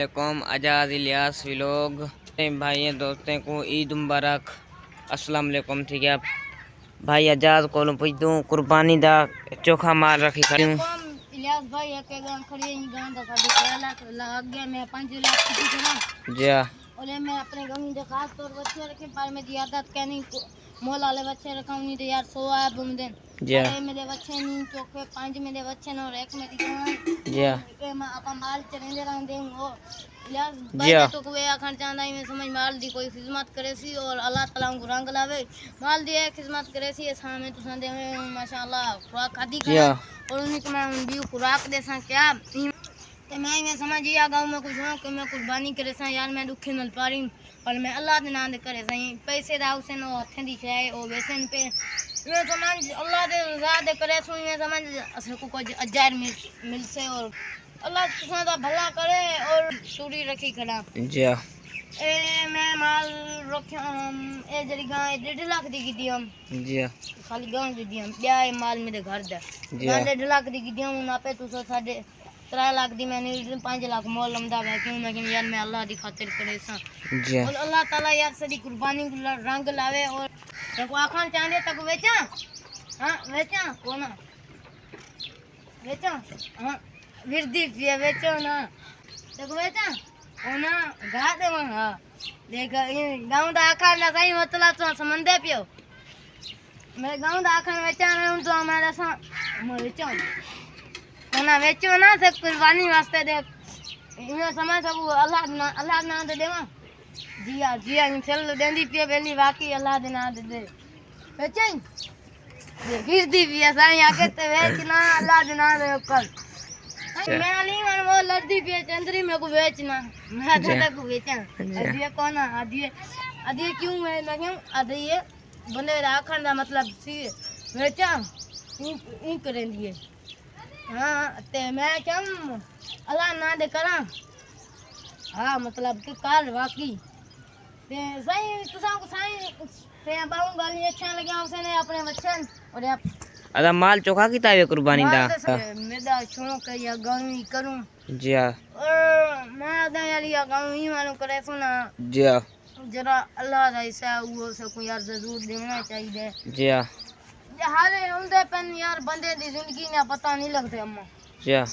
वालेकुम आजाद इलियास व्लॉग भाई दोस्तों को ईद मुबारक अस्सलाम वालेकुम। ठीक है भाई आजाद को पूछ दूं कुर्बानी दा चोखा माल रखी करूं इलियास भाई एक गान खड़ी गान दा साडे 3 लाख लग गया। मैं 5 लाख की करा जी और मैं अपने गमी दे खास तौर बच्चे रखे पर में आदत कहनी मोल वाले बच्चे रखाऊंगी तो यार 100 आया बुमदन अरे मेरे बच्चे नहीं चोखे 5 मेरे बच्चे और एक मेरी गान जी के मैं अपन माल चरेंदे रहंदे हो इलियास भाई तो कोई आखण चाहंदा मैं समझ माल दी कोई खिदमत करे सी और अल्लाह ताला को रंग लावे माल दी खिदमत करे सी सामने तो संदे में माशाल्लाह खुराक खादी कर और उन्हीं को मैं भी खुराक दे सा क्या तो मैं समझ या गाँव में कुछ हो कि मैं कुर्बानी करे सा यार मैं दुखी न पारी पर मैं अल्लाह दे नाम दे करे सही पैसे दा हुसैन ओ हथें दी छे ओ वेसन पे मैं समझ अल्लाह दे रजा दे करे सो मैं समझ असल को कुछ अजार मिल से और अल्लाह तुसा दा भला करे और सूरी रखी खड़ा जी ए मैं माल रखया ए जरी गां 1.5 लाख दी की दियम जी खाली गां दी दियम ब्या माल मेरे घर दा गां 1.5 लाख दी की दियम ना पे तुसा साडे 3 लाख दी मैंने 5 लाख मोल लमदा है क्यों मैं यार मैं अल्लाह दी खातिर करे सा जी और अल्लाह ताला यार सदी कुर्बानी रंग लावे और देखो आखन चांदे तक बेचा हां बेचा कोना बेचा हां विरदी पिए बेचो ना तक बेचा कोना गा दे हां देख ये गांव दा आखर ना सही मतलब तो समझे पियो मैं गांव दा आखर बेचा हूं तो हमारा सा मैं बेचा कोना बेचो ना से कुर्बानी वास्ते दे ये समझ सब अल्लाह ना दे देवा जी इन चल देंदी पे बेली बाकी अल्लाह दे ना दे दे बेचन ये गिरदी भी साई आके ते बेचना अल्लाह दे ना दे कल मैं अली मन वो लड़दी पे चंद्री में को बेचना मैं दादा को बेचा अदिए कोना अदिए क्यों मैं क्यों अदिए बंदे राखन दा मतलब सी बेचा इन करें दिए हाँ ते मैं क्या अल्लाह ना दे करा हाँ मतलब कि कार वाकई ते सही तुसा को सही ते बाऊ गाली अच्छा लगे उसने अपने बच्चन और आप अदा माल चोखा की तावे कुर्बानी दा मेरा शौक है या गाँव करूं जी और मैं आदा यार या गाँव ही मालूम करे सुना जी जरा अल्लाह दा हिस्सा वो से को यार जरूर देना चाहिए जी हाले उनदे पन यार बंदे दी जिंदगी ना पता नहीं लगते अम्मा क्या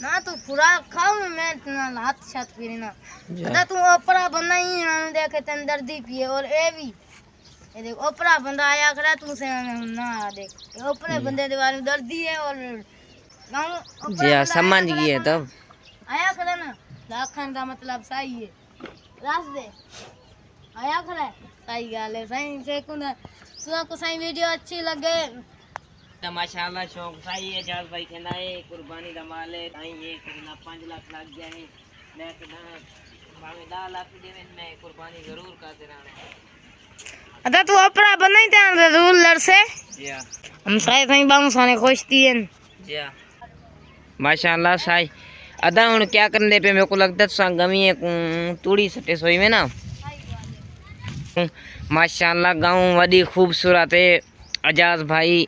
ना तू खुराक खाओ मैं इतना हाथ छत फिर ना अदा तू ओपरा बंदा ही ना देखे तन दर्दी पिए और ए भी ये देख ओपरा बंदा आया खड़ा तू से ना देख ओपरे बंदे दे बारे में दर्दी है और गांव जी समझ गई है तब आया खड़ा ना लाखन का मतलब सही है रास दे आया खड़ा सही गाल है सही से को सही वीडियो अच्छी लगे तो माशाल्लाह शौक सही है जाल भाई कहना है कुर्बानी दा माल है ताई ये करना 5 लाख लग गया है मैं कहना मांगे 10 लाख देवे मैं कुर्बानी जरूर कर देना अदा तू अपना बनाई ता जरूर लड़ से जी हम सही बाऊ साने खुश थी जी माशाल्लाह सही अदा हुन क्या करने पे मेरे को लगता है गमी है तूड़ी सटे सोई में ना माशाल्लाह गाँव वडी खूबसूरत है आजाद भाई